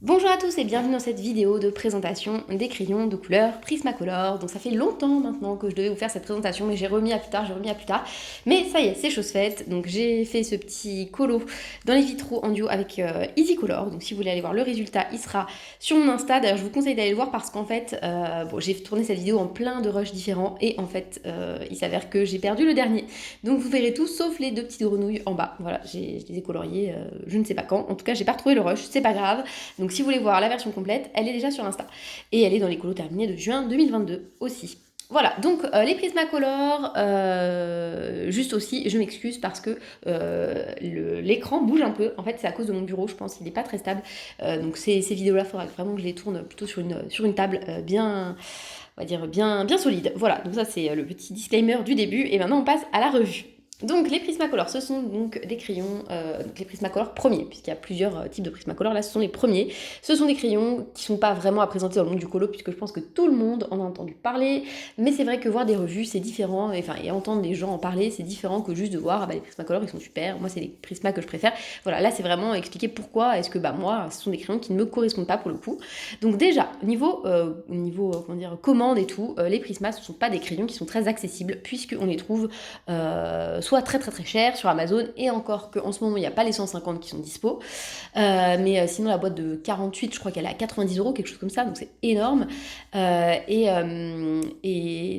Bonjour à tous et bienvenue dans cette vidéo de présentation des crayons de couleur Prismacolor. Donc ça fait longtemps maintenant que je devais vous faire cette présentation mais j'ai remis à plus tard. Mais ça y est, c'est chose faite. Donc j'ai fait ce petit colo dans les vitraux en duo avec Easy Color. Donc si vous voulez aller voir le résultat, il sera sur mon Insta. D'ailleurs je vous conseille d'aller le voir parce qu'en fait, j'ai tourné cette vidéo en plein de rushs différents et en fait il s'avère que j'ai perdu le dernier. Donc vous verrez tout sauf les deux petites grenouilles en bas. Voilà, je les ai coloriées je ne sais pas quand. En tout cas j'ai pas retrouvé le rush, c'est pas grave. Donc si vous voulez voir la version complète, elle est déjà sur Insta. Et elle est dans les colos terminés de juin 2022 aussi. Voilà, donc les Prismacolor, juste aussi, je m'excuse parce que l'écran bouge un peu. En fait, c'est à cause de mon bureau, je pense, il n'est pas très stable. Donc ces vidéos-là, il faudra vraiment que je les tourne plutôt sur une table bien, on va dire, bien solide. Voilà, donc ça c'est le petit disclaimer du début. Et maintenant, on passe à la revue. Donc les Prismacolor, ce sont donc des crayons, les Prismacolor premiers, puisqu'il y a plusieurs types de Prismacolor, là ce sont les premiers. Ce sont des crayons qui ne sont pas vraiment à présenter dans le monde du colo, puisque je pense que tout le monde en a entendu parler, mais c'est vrai que voir des revues c'est différent, et entendre des gens en parler c'est différent que juste de voir, les Prismacolor ils sont super, moi c'est les Prisma que je préfère. Voilà, là c'est vraiment expliquer pourquoi est-ce que moi ce sont des crayons qui ne me correspondent pas pour le coup. Donc déjà, niveau commande et tout, les Prisma ce ne sont pas des crayons qui sont très accessibles, puisqu'on les trouve soit très très très cher sur Amazon, et encore qu'en ce moment il n'y a pas les 150 qui sont dispo, sinon la boîte de 48 je crois qu'elle est à 90 €, quelque chose comme ça, donc c'est énorme. Et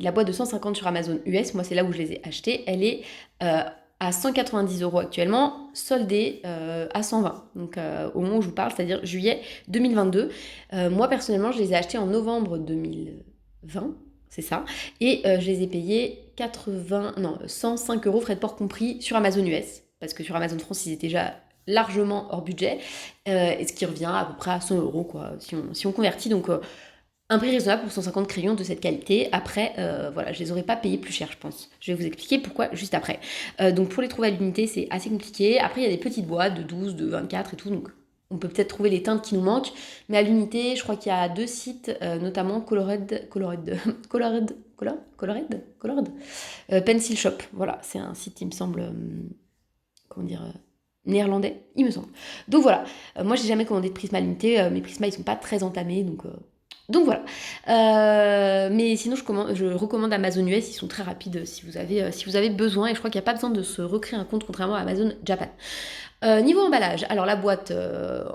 la boîte de 150 sur Amazon US, moi c'est là où je les ai achetées, elle est à 190 € actuellement, soldée à 120. Donc au moment où je vous parle, c'est-à-dire juillet 2022. Moi personnellement je les ai achetées en novembre 2020, c'est ça. Et je les ai payés 105 € frais de port compris sur Amazon US. Parce que sur Amazon France, ils étaient déjà largement hors budget. Et ce qui revient à peu près à 100 € quoi, si on convertit. Donc un prix raisonnable pour 150 crayons de cette qualité. Après, voilà, je les aurais pas payés plus cher, je pense. Je vais vous expliquer pourquoi juste après. Donc pour les trouver à l'unité, c'est assez compliqué. Après, il y a des petites boîtes de 12, de 24 et tout. Donc on peut peut-être trouver les teintes qui nous manquent. Mais à l'unité, je crois qu'il y a deux sites, notamment Colored Pencil Shop. Voilà, c'est un site, il me semble, comment dire, néerlandais, il me semble. Donc voilà, moi j'ai jamais commandé de Prisma limité, mes Prisma ils sont pas très entamés, donc voilà. Mais sinon je recommande Amazon US, ils sont très rapides si vous avez besoin, et je crois qu'il n'y a pas besoin de se recréer un compte contrairement à Amazon Japan. Niveau emballage, alors la boîte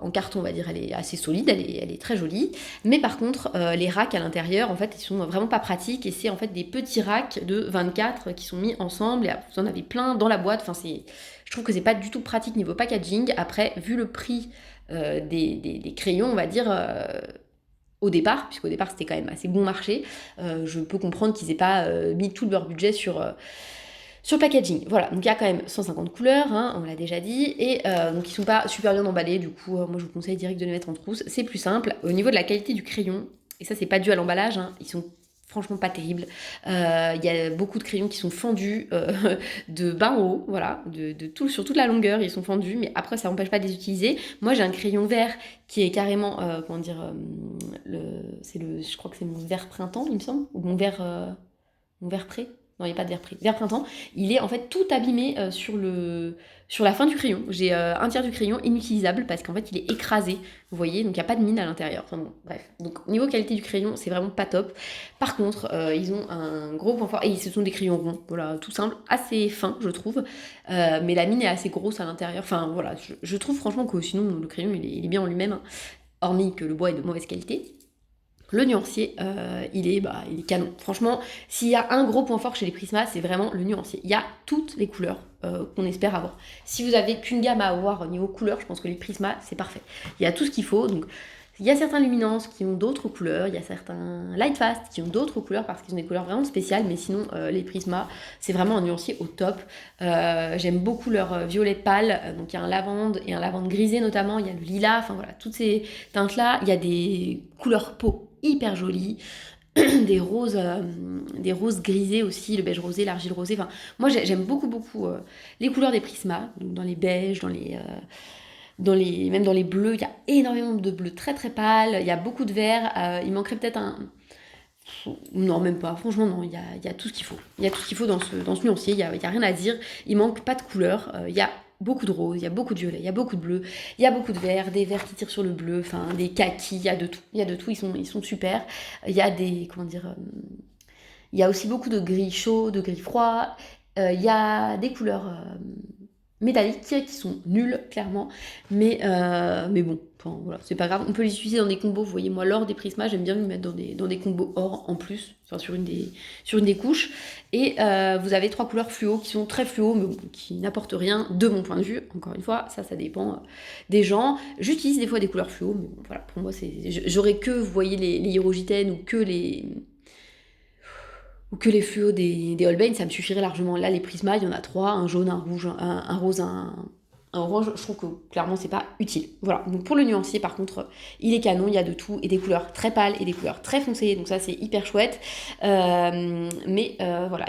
en carton, on va dire, elle est assez solide, elle est très jolie. Mais par contre, les racks à l'intérieur, en fait, ils sont vraiment pas pratiques. Et c'est en fait des petits racks de 24 qui sont mis ensemble. Et vous en avez plein dans la boîte. Je trouve que c'est pas du tout pratique niveau packaging. Après, vu le prix des crayons, on va dire, au départ, puisqu'au départ c'était quand même assez bon marché, je peux comprendre qu'ils aient pas mis tout leur budget sur le packaging. Voilà, donc il y a quand même 150 couleurs, hein, on l'a déjà dit, et donc ils sont pas super bien emballés, du coup moi je vous conseille direct de les mettre en trousse, c'est plus simple. Au niveau de la qualité du crayon, et ça c'est pas dû à l'emballage, hein, ils sont franchement pas terribles. Il y a beaucoup de crayons qui sont fendus de bas en haut, voilà, sur toute la longueur ils sont fendus, mais après ça n'empêche pas de les utiliser. Moi j'ai un crayon vert qui est carrément, je crois que c'est mon vert printemps il me semble, ou mon vert pré. Non, il n'y a pas de vert pris. Vert printemps, il est en fait tout abîmé sur la fin du crayon. J'ai un tiers du crayon inutilisable parce qu'en fait il est écrasé, vous voyez, donc il n'y a pas de mine à l'intérieur. Enfin bon, bref. Donc niveau qualité du crayon, c'est vraiment pas top. Par contre, ils ont un gros point fort, et ce sont des crayons ronds, voilà, tout simple, assez fins, je trouve. Mais la mine est assez grosse à l'intérieur. Enfin voilà, je trouve franchement que sinon le crayon il est bien en lui-même, hein, hormis que le bois est de mauvaise qualité. Le nuancier, il est canon. Franchement, s'il y a un gros point fort chez les Prisma, c'est vraiment le nuancier. Il y a toutes les couleurs qu'on espère avoir. Si vous avez qu'une gamme à avoir au niveau couleur, je pense que les Prisma, c'est parfait. Il y a tout ce qu'il faut. Donc, il y a certains luminances qui ont d'autres couleurs, il y a certains Lightfast qui ont d'autres couleurs parce qu'ils ont des couleurs vraiment spéciales, mais sinon, les Prisma, c'est vraiment un nuancier au top. J'aime beaucoup leur violet pâle, donc il y a un lavande et un lavande grisé notamment, il y a le lilas, enfin voilà, toutes ces teintes-là. Il y a des couleurs peau hyper jolies, des roses grisées aussi, le beige rosé, l'argile rosé. Enfin, moi j'aime beaucoup les couleurs des Prisma, donc dans les beiges, même dans les bleus, il y a énormément de bleus très très pâles, il y a beaucoup de vert, il manquerait peut-être un... Non, même pas, franchement non, il y a tout ce qu'il faut. Il y a tout ce qu'il faut dans ce nuancier, il y a rien à dire, il manque pas de couleur, il y a beaucoup de rose, il y a beaucoup de violet, il y a beaucoup de bleu, il y a beaucoup de vert, des verts qui tirent sur le bleu, enfin des kakis, il y a de tout. Il y a de tout, ils sont super. Il y a des, comment dire, il y a aussi beaucoup de gris chaud, de gris froid. Il y a des couleurs métalliques qui sont nulles, clairement. Mais bon, enfin, voilà, c'est pas grave. On peut les utiliser dans des combos. Vous voyez, moi, l'or des Prisma, j'aime bien le mettre dans des combos or en plus, enfin, sur une des couches. Et vous avez 3 couleurs fluo qui sont très fluo, mais bon, qui n'apportent rien de mon point de vue. Encore une fois, ça dépend des gens. J'utilise des fois des couleurs fluo, mais bon, voilà, pour moi, j'aurais que, vous voyez, les hierogitènes ou que les fluos des Holbein, ça me suffirait largement. Là, les Prisma, il y en a 3, un jaune, un rouge, un rose, un orange. Je trouve que clairement, c'est pas utile. Voilà. Donc pour le nuancier, par contre, il est canon, il y a de tout, et des couleurs très pâles et des couleurs très foncées. Donc ça, c'est hyper chouette. Voilà,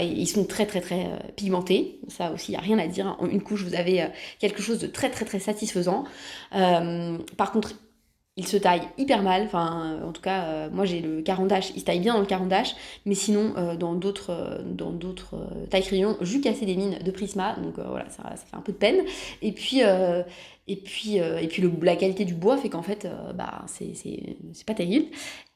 et ils sont très très très pigmentés. Ça aussi, il n'y a rien à dire. En une couche, vous avez quelque chose de très très très satisfaisant. Par contre, il se taille hyper mal, enfin en tout cas moi j'ai le carandache, il se taille bien dans le carandache, mais sinon dans d'autres tailles crayons, j'ai cassé des mines de Prisma, donc voilà, ça fait un peu de peine. Et puis la qualité du bois fait qu'en fait c'est pas terrible.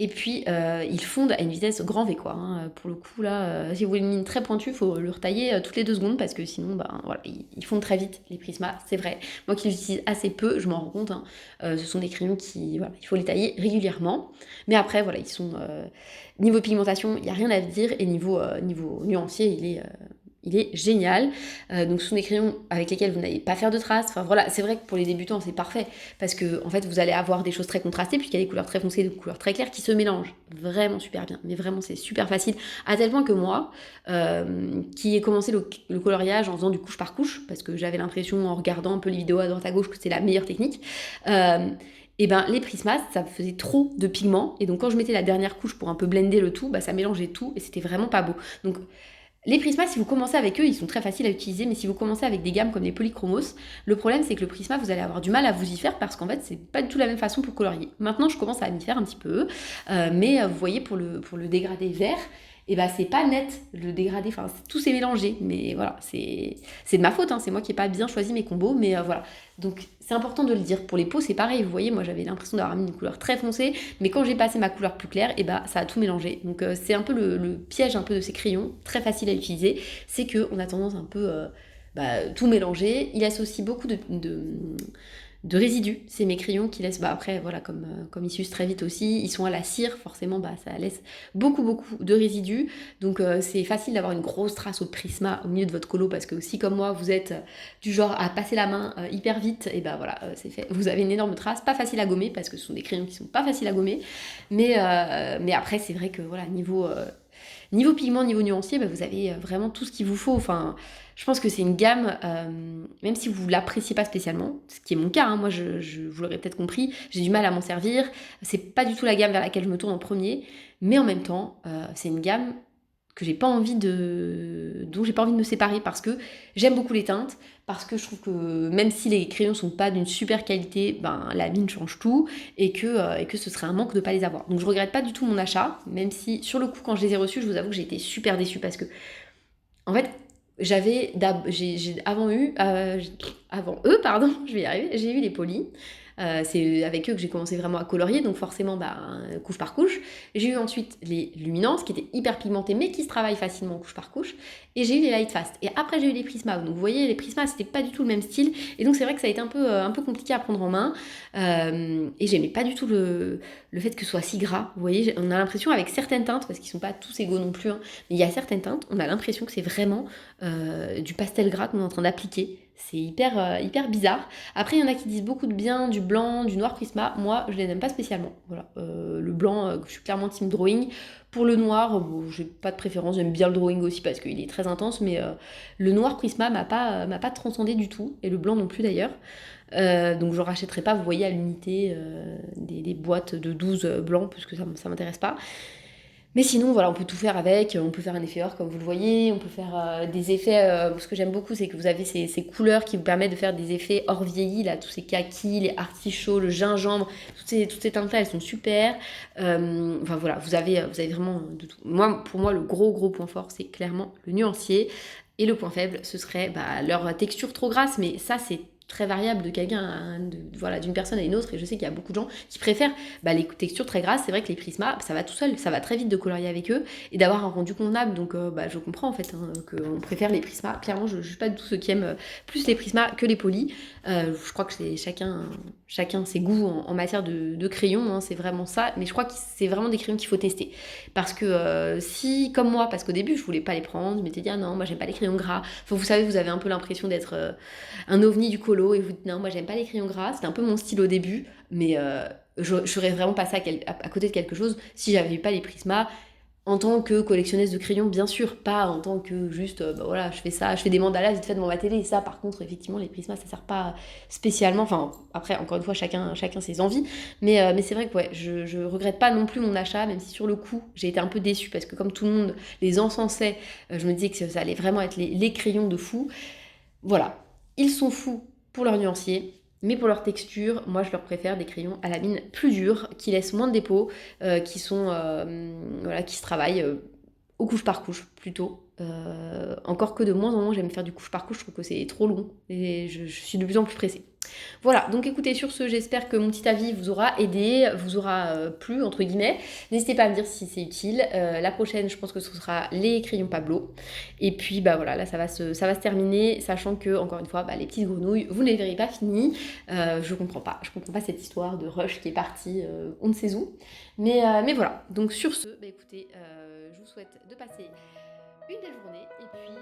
Et puis ils fondent à une vitesse grand V quoi, hein. Pour le coup là, si vous voulez une mine très pointue, il faut le retailler toutes les 2 secondes parce que sinon voilà, ils fondent très vite les Prisma, c'est vrai. Moi qui les utilise assez peu, je m'en rends compte, hein. Ce sont des crayons qui, voilà, il faut les tailler régulièrement. Mais après, voilà, ils sont... niveau pigmentation, il n'y a rien à dire. Et niveau nuancier, il est génial. Donc ce sont des crayons avec lesquels vous n'allez pas faire de traces. Enfin voilà, c'est vrai que pour les débutants, c'est parfait. Parce que en fait, vous allez avoir des choses très contrastées, puisqu'il y a des couleurs très foncées et des couleurs très claires qui se mélangent. Vraiment super bien. Mais vraiment, c'est super facile. À tel point que moi, qui ai commencé le coloriage en faisant du couche par couche, parce que j'avais l'impression, en regardant un peu les vidéos à droite à gauche, que c'est la meilleure technique, et ben les Prismas, ça faisait trop de pigments, et donc quand je mettais la dernière couche pour un peu blender le tout, ça mélangeait tout, et c'était vraiment pas beau. Donc les Prisma, si vous commencez avec eux, ils sont très faciles à utiliser, mais si vous commencez avec des gammes comme les Polychromos, le problème c'est que le Prisma, vous allez avoir du mal à vous y faire parce qu'en fait, c'est pas du tout la même façon pour colorier. Maintenant, je commence à m'y faire un petit peu, mais vous voyez, pour le dégradé vert, et c'est pas net le dégradé, enfin tout s'est mélangé, mais voilà, c'est de ma faute, hein, c'est moi qui ai pas bien choisi mes combos, mais voilà. Donc c'est important de le dire. Pour les peaux, c'est pareil, vous voyez, moi j'avais l'impression d'avoir mis une couleur très foncée, mais quand j'ai passé ma couleur plus claire, ça a tout mélangé. Donc c'est un peu le piège un peu de ces crayons, très facile à utiliser, c'est qu'on a tendance un peu tout mélanger. Il laisse aussi beaucoup de résidus, c'est mes crayons qui laissent, après voilà, comme ils s'usent très vite aussi, ils sont à la cire, forcément ça laisse beaucoup de résidus, donc c'est facile d'avoir une grosse trace au Prisma au milieu de votre colo, parce que si comme moi vous êtes du genre à passer la main hyper vite, et voilà, c'est fait, vous avez une énorme trace, pas facile à gommer, parce que ce sont des crayons qui sont pas faciles à gommer, mais après c'est vrai que voilà, niveau pigment, niveau nuancier, vous avez vraiment tout ce qu'il vous faut. Enfin, je pense que c'est une gamme, même si vous l'appréciez pas spécialement, ce qui est mon cas, hein, moi vous l'aurez peut-être compris, j'ai du mal à m'en servir, c'est pas du tout la gamme vers laquelle je me tourne en premier, mais en même temps, c'est une gamme que dont j'ai pas envie de me séparer, parce que j'aime beaucoup les teintes, parce que je trouve que même si les crayons sont pas d'une super qualité, la mine change tout, et que ce serait un manque de pas les avoir. Donc je regrette pas du tout mon achat, même si sur le coup quand je les ai reçus, je vous avoue que j'ai été super déçue, parce que en fait j'ai avant eux, pardon, je vais y arriver, j'ai eu les polis. C'est avec eux que j'ai commencé vraiment à colorier, donc forcément couche par couche. J'ai eu ensuite les luminances qui étaient hyper pigmentées mais qui se travaillent facilement couche par couche, et j'ai eu les light fast, et après j'ai eu les Prisma. Donc vous voyez, les Prisma c'était pas du tout le même style, et donc c'est vrai que ça a été un peu compliqué à prendre en main, et j'aimais pas du tout le fait que ce soit si gras. Vous voyez, on a l'impression avec certaines teintes, parce qu'ils sont pas tous égaux non plus, hein, mais il y a certaines teintes, on a l'impression que c'est vraiment du pastel gras qu'on est en train d'appliquer. C'est hyper bizarre. Après, il y en a qui disent beaucoup de bien du blanc, du noir Prisma. Moi, je les aime pas spécialement. Voilà. Le blanc, je suis clairement team drawing. Pour le noir, j'ai pas de préférence. J'aime bien le drawing aussi parce qu'il est très intense, mais le noir Prisma m'a pas transcendé du tout, et le blanc non plus d'ailleurs. Donc je rachèterai pas, vous voyez, à l'unité des boîtes de 12 blancs, parce que ça m'intéresse pas. Mais sinon, voilà, on peut tout faire avec, on peut faire un effet or comme vous le voyez, on peut faire des effets, ce que j'aime beaucoup, c'est que vous avez ces couleurs qui vous permettent de faire des effets or vieillis, là, tous ces kakis, les artichauts, le gingembre, toutes ces teintes-là, elles sont super. Enfin voilà, vous avez vraiment de tout. Pour moi, le gros point fort, c'est clairement le nuancier. Et le point faible, ce serait leur texture trop grasse, mais ça, c'est très variable de quelqu'un, voilà, d'une personne à une autre, et je sais qu'il y a beaucoup de gens qui préfèrent les textures très grasses. C'est vrai que les Prisma, ça va tout seul, ça va très vite de colorier avec eux et d'avoir un rendu convenable, donc je comprends en fait qu'on préfère les Prisma. Clairement, je suis pas du tout ceux qui aiment plus les Prisma que les polis. Je crois que c'est chacun ses goûts en matière de crayons, hein, c'est vraiment ça, mais je crois que c'est vraiment des crayons qu'il faut tester, parce que si, comme moi, parce qu'au début je voulais pas les prendre, je m'étais dit ah non, moi j'aime pas les crayons gras, enfin, vous savez, vous avez un peu l'impression d'être un ovni du colo et vous dites non, moi j'aime pas les crayons gras, c'était un peu mon style au début, mais je serais vraiment passée à côté de quelque chose si j'avais eu pas les Prisma. En tant que collectionneuse de crayons, bien sûr, pas en tant que juste, voilà, je fais ça, je fais des mandalas vite fait devant ma télé, et ça, par contre, effectivement, les Prisma, ça sert pas spécialement, enfin, après, encore une fois, chacun ses envies, mais c'est vrai que, ouais, je regrette pas non plus mon achat, même si sur le coup, j'ai été un peu déçue, parce que comme tout le monde les encensait, je me disais que ça allait vraiment être les crayons de fou. Voilà, ils sont fous pour leur nuancier, mais pour leur texture, moi je leur préfère des crayons à la mine plus durs, qui laissent moins de dépôts, qui sont voilà, qui se travaillent au couche par couche plutôt. Encore que de moins en moins j'aime faire du couche par couche, je trouve que c'est trop long et je suis de plus en plus pressée. Voilà, donc écoutez, sur ce, j'espère que mon petit avis vous aura aidé, vous aura plu, entre guillemets. N'hésitez pas à me dire si c'est utile. La prochaine, je pense que ce sera les crayons Pablo. Et puis, bah voilà, là, ça va se terminer, sachant que, encore une fois, les petites grenouilles, vous ne les verrez pas finies. Je comprends pas cette histoire de rush qui est partie on ne sait où. Mais voilà, donc sur ce, écoutez, je vous souhaite de passer une belle journée, et puis